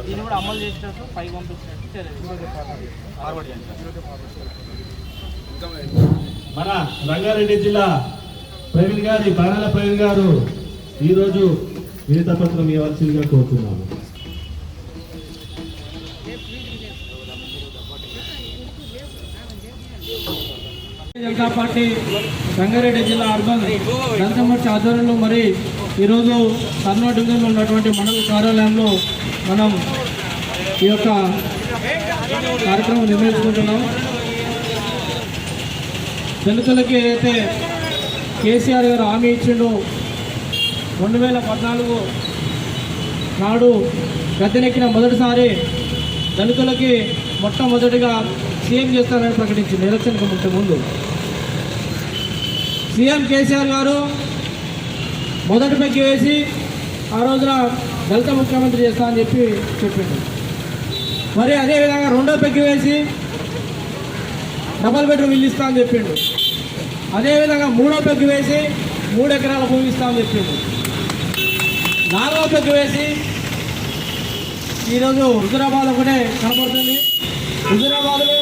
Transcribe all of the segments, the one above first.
దీన్ని కూడా అమలు చేసినట్టు పైకి పంపించినట్టు ఫార్వర్డ్ చేయండి. మన రంగారెడ్డి జిల్లా ప్రవీణ్ గారి బాణాల ప్రవీణ్ గారు ఈరోజు వినతి పత్రం ఇవ్వాల్సిందిగా కోరుతున్నాము. జనతా పార్టీ రంగారెడ్డి జిల్లా అర్బన్ దళిత మోర్చా ఆధ్వర్యంలో మరి ఈరోజు కర్నూలు డివిజన్లో ఉన్నటువంటి మండల కార్యాలయంలో మనం ఈ యొక్క కార్యక్రమం నిర్వహించుకుంటున్నాం. దళితులకి ఏదైతే కేసీఆర్ గారు హామీ ఇచ్చిండో 2014 నాడు గద్దెనెక్కిన మొదటిసారి దళితులకి మొట్టమొదటిగా సీఎం చేస్తారని ప్రకటించింది. ఎలక్షన్కి ముందు సీఎం కేసీఆర్ గారు మొదటి పెగ్గి వేసి ఆ రోజున దళిత ముఖ్యమంత్రి చేస్తా అని చెప్పిండు. మరి అదేవిధంగా రెండో పెగ్గి వేసి డబల్ బెడ్రూమ్ ఇల్లు ఇస్తా అని చెప్పిండు. అదేవిధంగా మూడో పెగ్గు వేసి 3 ఎకరాల భూమి ఇస్తా అని చెప్పిండు. 4వ పెగ్గు వేసి ఈరోజు హుజూరాబాద్ ఒకటే కనబడుతుంది. హుజూరాబాద్లో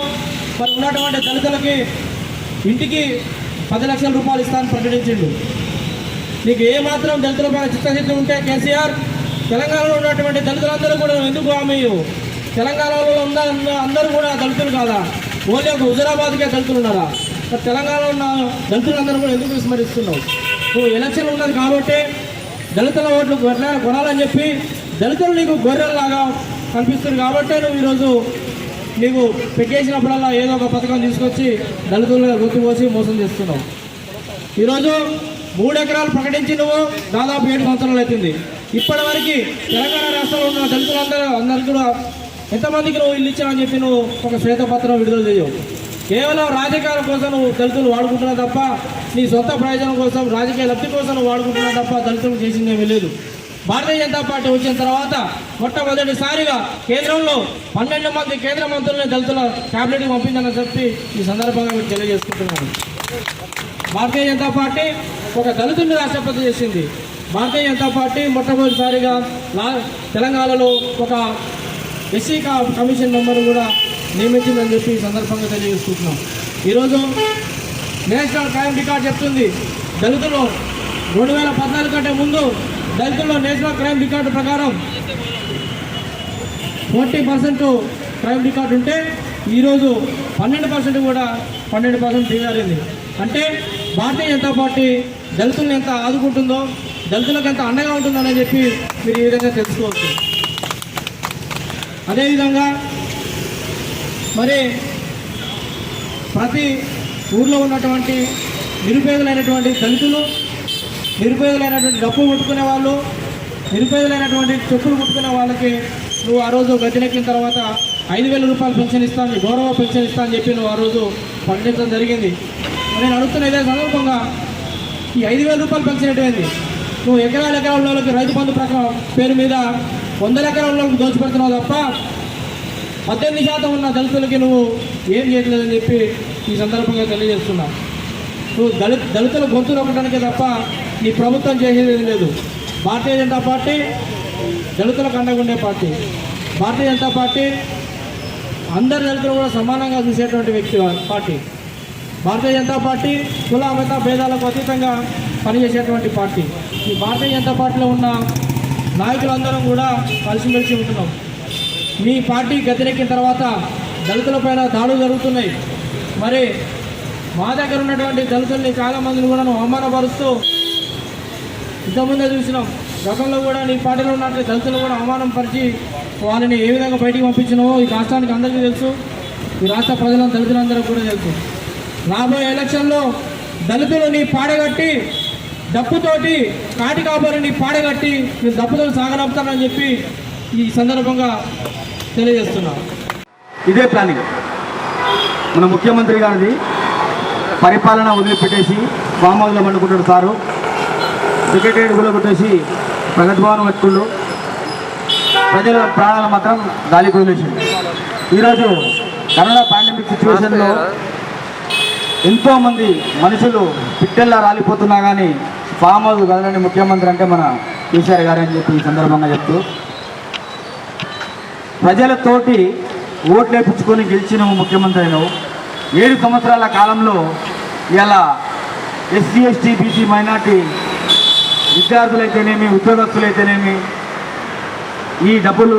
మరి ఉన్నటువంటి దళితులకి ఇంటికి 10 లక్షల రూపాయలు ఇస్తానని ప్రకటించిండు. నీకు ఏమాత్రం దళితులపై చిత్తశుద్ధి ఉంటే కేసీఆర్ తెలంగాణలో ఉన్నటువంటి దళితులందరూ కూడా ఎందుకు హామీ తెలంగాణలో ఉన్న అందరూ కూడా దళితులు కాదా? ఓన్లీ ఒక హుజూరాబాద్కే దళితులు ఉన్నారా? తెలంగాణలో ఉన్న దళితులందరూ కూడా ఎందుకు విస్మరిస్తున్నావు? నువ్వు ఎలక్షన్ ఉన్నది కాబట్టి దళితుల ఓట్లు కొనాలని చెప్పి దళితులు నీకు గొర్రెల్లాగా కనిపిస్తుంది కాబట్టి నువ్వు ఈరోజు నీకు పెట్టేసినప్పుడల్లా ఏదో ఒక పథకం తీసుకొచ్చి దళితులుగా గుర్తుపోసి మోసం చేస్తున్నావు. ఈరోజు 3 ఎకరాలు ప్రకటించి నువ్వు దాదాపు 7 సంవత్సరాలు అవుతుంది. ఇప్పటి వరకు తెలంగాణ రాష్ట్రంలో ఉన్న దళితులందరూ కూడా ఎంతమందికి నువ్వు ఇల్లు ఇచ్చావని చెప్పి నువ్వు ఒక శ్వేతపత్రం విడుదల చేయవు. కేవలం రాజకీయాల కోసం నువ్వు దళితులు వాడుకుంటున్నావు తప్ప నీ సొంత ప్రయోజనం కోసం రాజకీయ లబ్ధి కోసం నువ్వు వాడుకుంటున్నావు తప్ప దళితులకు చేసిందేమీ లేదు. భారతీయ జనతా పార్టీ వచ్చిన తర్వాత మొట్టమొదటిసారిగా కేంద్రంలో 12 మంది కేంద్ర మంత్రులను దళితుల క్యాబినెట్కి పంపిందని చెప్పి ఈ సందర్భంగా మీకు తెలియజేసుకుంటున్నాను. భారతీయ జనతా పార్టీ ఒక దళితుడిని రాష్ట్రపతి చేసింది. భారతీయ జనతా పార్టీ మొట్టమొదటిసారిగా తెలంగాణలో ఒక ఎస్సీ కమిషన్ మెంబర్ను కూడా నియమించిందని చెప్పి ఈ సందర్భంగా తెలియజేసుకుంటున్నాం. ఈరోజు నేషనల్ క్రైమ్ రికార్డ్ చెప్తుంది దళితులు 2014 కంటే ముందు దళితుల్లో నేషనల్ క్రైమ్ రికార్డు ప్రకారం 40% క్రైమ్ రికార్డు ఉంటే ఈరోజు 12% కూడా 12% దిగారింది. అంటే భారతీయ జనతా పార్టీ దళితులను ఎంత ఆదుకుంటుందో దళితులకు ఎంత అండగా ఉంటుందని చెప్పి మీరు ఈ విధంగా తెలుసుకోవచ్చు. అదేవిధంగా మరి ప్రతి ఊర్లో ఉన్నటువంటి నిరుపేదలైనటువంటి దళితులు, నిరుపేదలైనటువంటి డబ్బు ముట్టుకునే వాళ్ళు, నిరుపేదలైనటువంటి చెప్పులు ముట్టుకునే వాళ్ళకి నువ్వు ఆ రోజు గద్దెనెక్కిన తర్వాత 5,000 రూపాయలు పెన్షన్ ఇస్తాను, గౌరవ పెన్షన్ ఇస్తా అని చెప్పి నువ్వు ఆ రోజు ప్రకటించడం జరిగింది. నేను అడుగుతున్న ఇదే సందర్భంగా ఈ 5,000 రూపాయలు పెన్షన్ ఎటువంటిది? నువ్వు ఎకరాల వాళ్ళకి రైతు బంధు ప్రకారం పేరు మీద 100 ఎకరాల వాళ్ళకి దోచిపెడుతున్నావు తప్ప 18% ఉన్న దళితులకి నువ్వు ఏం చేయట్లేదని చెప్పి ఈ సందర్భంగా తెలియజేస్తున్నావు. నువ్వు దళితుల గొంతు నొక్కడానికే తప్ప నీ ప్రభుత్వం చేసేది లేదు. భారతీయ జనతా పార్టీ దళితులకు అండగా ఉండే పార్టీ. భారతీయ జనతా పార్టీ అందరి దళితులు కూడా సమానంగా చూసేటువంటి పార్టీ. భారతీయ జనతా పార్టీ కుల మత భేదాలకు అతీతంగా పనిచేసేటువంటి పార్టీ. ఈ భారతీయ జనతా పార్టీలో ఉన్న నాయకులందరం కూడా కలిసిమెలిసి ఉంటున్నాం. మీ పార్టీ గద్దెనెక్కిన తర్వాత దళితులపైన దాడులు జరుగుతున్నాయి. మరి మా దగ్గర ఉన్నటువంటి దళితుల్ని చాలామందిని కూడా నువ్వు అవమానపరుస్తూ ఇంతకుముందే చూసినాం. గతంలో కూడా నీ పార్టీలో ఉన్నటువంటి దళితులు కూడా అవమానం పరిచి వాళ్ళని ఏ విధంగా బయటికి పంపించినావో ఈ రాష్ట్రానికి అందరికీ తెలుసు, ఈ రాష్ట్ర ప్రజలను దళితులందరూ కూడా తెలుసు. రాబోయే ఎలక్షన్లో దళితులు నీ పాడగట్టి డప్పుతోటి కాటి కాపరి నీ పాడగట్టి నీ డప్పుతో సాగనంపుతానని చెప్పి ఈ సందర్భంగా తెలియజేస్తున్నా. ఇదే ప్లానింగ్ మన ముఖ్యమంత్రి గారిది. పరిపాలన వదిలిపెట్టేసి ఫామ్ హౌస్లో పండుకుంటాడు సారు, సెక్రటరీ కూడా కొట్టేసి ప్రగతి భవన్ పెట్టుకుంటూ ప్రజల ప్రాణాలు మాత్రం గాలికి వదిలేసింది. ఈరోజు కరోనా పాండమిక్ సిచ్యువేషన్లో ఎంతోమంది మనుషులు పిట్టెల్లా రాలిపోతున్నా కానీ ఫామ్ హౌస్ కదలని ముఖ్యమంత్రి అంటే మన కేసీఆర్ గారు అని చెప్పి ఈ సందర్భంగా చెప్తూ ప్రజలతోటి ఓట్లు వేయించుకొని గెలిచిన ముఖ్యమంత్రి అయినావు. 7 సంవత్సరాల కాలంలో ఇలా ఎస్సీ ఎస్టీ బీసీ మైనార్టీ విద్యార్థులైతేనేమి ఉద్యోగస్తులైతేనేమి ఈ డబ్బులు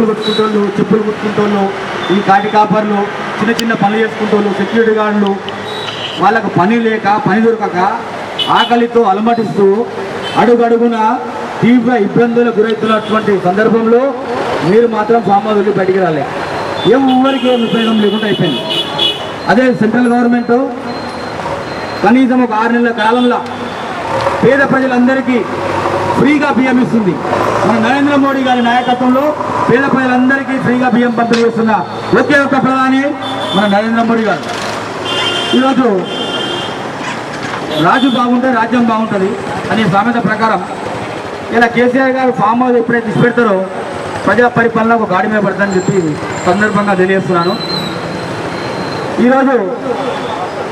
కొట్టుకుంటోళ్ళు, చెప్పులు కొట్టుకుంటోళ్ళు, ఈ కాటి కాపర్లు, చిన్న చిన్న పనులు చేసుకుంటోళ్ళు, సెక్యూరిటీ గార్డులు, వాళ్ళకు పని లేక పని దొరకక ఆకలితో అలమటిస్తూ అడుగడుగున తీవ్ర ఇబ్బందులకు గురవుతున్నటువంటి సందర్భంలో మీరు మాత్రం ఫామ్ హౌస్ బయటికి రాలే. ఎవరికి ఏం ఉపయోగం లేకుండా అయిపోయింది. అదే సెంట్రల్ గవర్నమెంట్ కనీసం ఒక 6 నెలల కాలంలో పేద ప్రజలందరికీ ఫ్రీగా బియ్యం ఇస్తుంది. మన నరేంద్ర మోడీ గారి నాయకత్వంలో పేద ప్రజలందరికీ ఫ్రీగా బియ్యం పంపిణీ చేస్తున్న ఒకే ఒక్క ప్రధాని మన నరేంద్ర మోడీ గారు. ఈరోజు రాజు బాగుంటే రాజ్యం బాగుంటుంది అనే సామెత ప్రకారం ఇలా కేసీఆర్ గారు ఫామ్ హౌస్ ఎప్పుడైతే ఇచ్చిపెడతారో ప్రజా పరిపాలన ఒక గాడి మీద పడుతుందని చెప్పి సందర్భంగా తెలియజేస్తున్నాను. ఈరోజు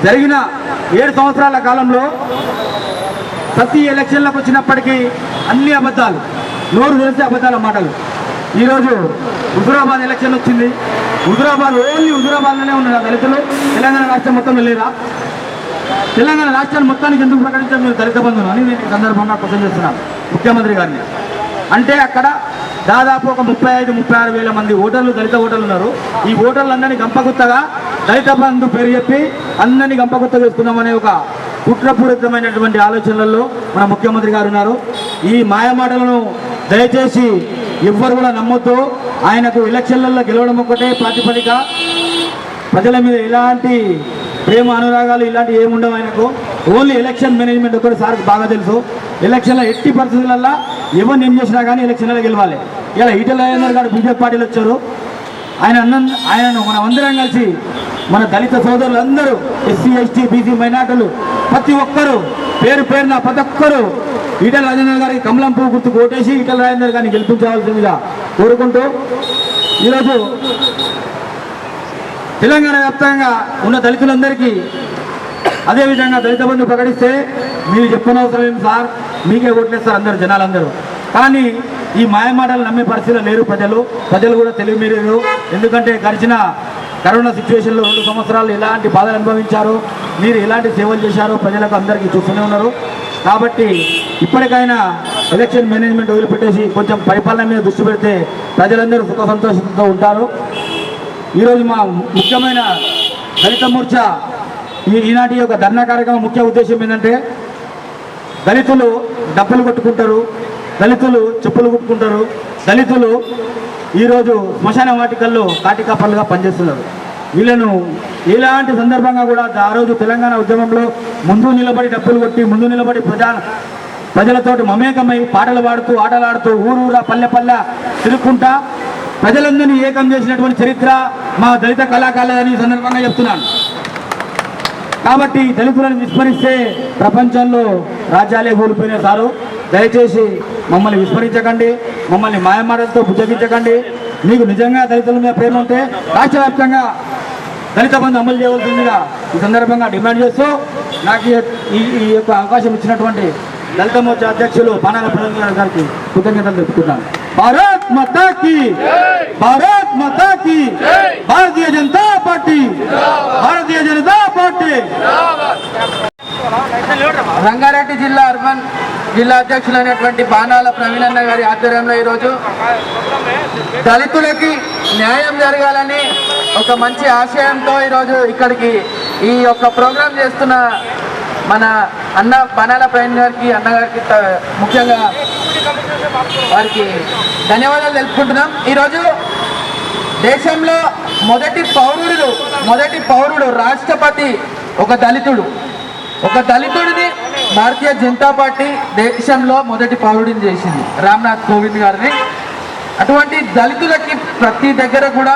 జరిగిన 7 సంవత్సరాల కాలంలో ప్రతి ఎలక్షన్లకు వచ్చినప్పటికీ అన్ని అబద్ధాలు, నోరు తెలిసే అబద్ధాల మాటలు. ఈరోజు హుజురాబాద్ ఎలక్షన్ వచ్చింది. ఓన్లీ హుజురాబాద్లోనే ఉన్నారు దళితులు. తెలంగాణ రాష్ట్రం మొత్తంలో లేరా? తెలంగాణ రాష్ట్రాన్ని మొత్తానికి ఎందుకు ప్రకటించారు మీరు దళిత బంధువులు అని నేను ఈ సందర్భంగా క్వశ్చన్ చేస్తున్నాను ముఖ్యమంత్రి గారిని. అంటే అక్కడ దాదాపు ఒక 35-36 వేల మంది ఓటర్లు, దళిత ఓటర్లు ఉన్నారు. ఈ ఓటర్లందరినీ గంపగుత్తగా దళిత బంధు పేరు చెప్పి అందరినీ గంపగుత్త వేసుకుందామనే ఒక కుట్రపూరితమైనటువంటి ఆలోచనలలో మన ముఖ్యమంత్రి గారు ఉన్నారు. ఈ మాయమాటలను దయచేసి ఎవ్వరు కూడా నమ్మొద్దు. ఆయనకు ఎలక్షన్లలో గెలవడం ఒక్కటే ప్రాతిపదిక. ప్రజల మీద ఎలాంటి ప్రేమ అనురాగాలు ఇలాంటివి ఏముండవు ఆయనకు. ఓన్లీ ఎలక్షన్ మేనేజ్మెంట్ ఒకటి సార్కి బాగా తెలుసు. ఎలక్షన్లో ఎట్టి పరిస్థితులలో ఎవరిని ఏం చేసినా కానీ ఎలక్షన్లలో గెలవాలి. ఇలా ఈటెల రాజేందర్ గారు బీజేపీ పార్టీలు వచ్చారు. ఆయనను మనం అందరం కలిసి మన దళిత సోదరులందరూ ఎస్సీ ఎస్టీ బీసీ మైనార్టీలు ప్రతి ఒక్కరూ పేరున ప్రతి ఒక్కరూ ఈటెల రాజేందర్ గారికి కమలం పువ్వు గుర్తుకు ఓటేసి ఈటెల రాజేందర్ గారిని గెలిపించవలసిందిగా కోరుకుంటూ ఈరోజు తెలంగాణ వ్యాప్తంగా ఉన్న దళితులందరికీ అదేవిధంగా దళిత బంధు ప్రకటిస్తే మీరు చెప్పనవసరం ఏం సార్, మీకే ఓట్లేస్తారు అందరు జనాలందరూ. కానీ ఈ మాయమాటలు నమ్మే పరిస్థితులు లేరు ప్రజలు కూడా తెలివి మీరేరు. ఎందుకంటే గడిచిన కరోనా సిచ్యువేషన్లో 2 సంవత్సరాలు ఎలాంటి బాధలు అనుభవించారో, మీరు ఎలాంటి సేవలు చేశారో ప్రజలకు అందరికీ చూస్తూనే ఉన్నారు. కాబట్టి ఇప్పటికైనా ఎలక్షన్ మేనేజ్మెంట్ వదిలిపెట్టేసి కొంచెం పరిపాలన మీద దృష్టి పెడితే ప్రజలందరూ సుఖ సంతోషంతో ఉంటారు. ఈరోజు మా ముఖ్యమైన దళిత మోర్చా ఈనాటి యొక్క ధర్నా కార్యక్రమం ముఖ్య ఉద్దేశం ఏంటంటే, దళితులు డబ్బులు కొట్టుకుంటారు, దళితులు చెప్పులు కొట్టుకుంటారు, దళితులు ఈరోజు శ్మశాన వాటికల్లో కాటికాపర్లుగా పనిచేస్తున్నారు. వీళ్ళను ఎలాంటి సందర్భంగా కూడా ఆ రోజు తెలంగాణ ఉద్యమంలో ముందు నిలబడి డబ్బులు కొట్టి ముందు నిలబడి ప్రజలతోటి మమేకమై పాటలు పాడుతూ ఆటలాడుతూ ఊరూరా పల్లె తిరుగుకుంటా ప్రజలందరినీ ఏకం చేసినటువంటి చరిత్ర మా దళిత కళాకారులని సందర్భంగా చెప్తున్నాను. కాబట్టి దళితులను విస్మరిస్తే ప్రపంచంలో రాజ్యాలే కోల్పోయినాయి సారు. దయచేసి మమ్మల్ని విస్మరించకండి, మమ్మల్ని మాయమాటలతో బుజ్జగించకండి. మీకు నిజంగా దళితుల మీద ప్రేమ ఉంటే రాష్ట్ర వ్యాప్తంగా దళిత బంధు అమలు చేయవలసిందిగా ఈ సందర్భంగా డిమాండ్ చేస్తూ నాకు ఈ యొక్క అవకాశం ఇచ్చినటువంటి దళిత మోర్చా అధ్యక్షులు పానాల ప్రధాన గారికి కృతజ్ఞతలు తెలుపుతున్నాను. భారత్ మాతా కీ, భారత్ మాతా key, Bharatiya Janata party, Bharatiya Janata party. Rangareddy జిల్లా అర్బన్ జిల్లా అధ్యక్షులైనటువంటి బాణాల ప్రవీణన్న గారి ఆధ్వర్యంలో ఈరోజు దళితులకి న్యాయం జరగాలని ఒక మంచి ఆశయంతో ఈరోజు ఇక్కడికి ఈ యొక్క ప్రోగ్రాం చేస్తున్న మన అన్న బాణాల ప్రవీణ్ గారికి అన్నగారికి ముఖ్యంగా వారికి ధన్యవాదాలు తెలుపుకుంటున్నాం. ఈరోజు దేశంలో మొదటి పౌరుడు రాష్ట్రపతి ఒక దళితుడిని భారతీయ జనతా పార్టీ దేశంలో మొదటి పౌరుడిని చేసింది, రామ్నాథ్ కోవింద్ గారిని. అటువంటి దళితులకి ప్రతి దగ్గర కూడా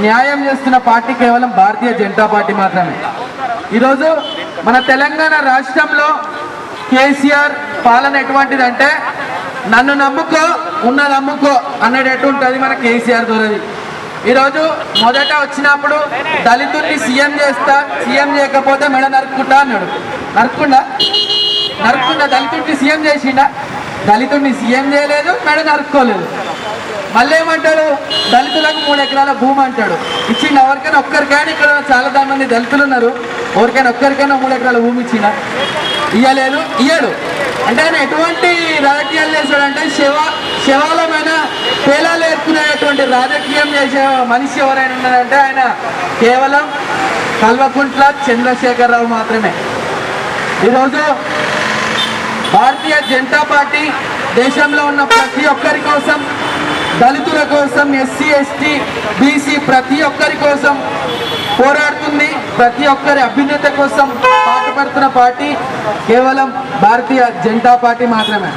న్యాయం చేస్తున్న పార్టీ కేవలం భారతీయ జనతా పార్టీ మాత్రమే. ఈరోజు మన తెలంగాణ రాష్ట్రంలో కేసీఆర్ పాలన ఎటువంటిదంటే, నన్ను నమ్ముకో ఉన్నది అమ్ముకో అన్నది ఎటుంటుంది మన కేసీఆర్ దొరది. ఈరోజు మొదట వచ్చినప్పుడు దళితుల్ని సీఎం చేస్తా, సీఎం చేయకపోతే మెడ నరుక్కుంటా అన్నాడు. నరుక్కుండా దళితుడిని సీఎం చేసిండా? దళితుడిని సీఎం చేయలేదు, మెడ నరుక్కోలేదు. మళ్ళీ ఏమంటాడు, దళితులకు 3 ఎకరాల భూమి అంటాడు. ఇచ్చిండు ఎవరికైనా ఒక్కరికైనా? ఇక్కడ చాలా మంది దళితులు ఉన్నారు, ఎవరికైనా ఒక్కరికైనా 3 ఎకరాల భూమి ఇచ్చిన? ఇయ్యలేదు, ఇయ్యడు. అంటే ఆయన ఎటువంటి రాజకీయాలు చేశాడంటే శవాలమైన పేలాలు ఏర్పుకునేటువంటి రాజకీయం చేసే మనిషి ఎవరైనా ఉన్నారంటే ఆయన కేవలం కల్వకుంట్ల చంద్రశేఖరరావు మాత్రమే. ఈరోజు భారతీయ జనతా పార్టీ దేశంలో ఉన్న ప్రతి ఒక్కరి కోసం, దళితుల కోసం, ఎస్సీ ఎస్టీ బీసీ ప్రతి ఒక్కరి కోసం పోరాడుతుంది. ప్రతి ఒక్కరి అభ్యున్నత కోసం పాటుపడుతున్న పార్టీ కేవలం భారతీయ జనతా పార్టీ మాత్రమే.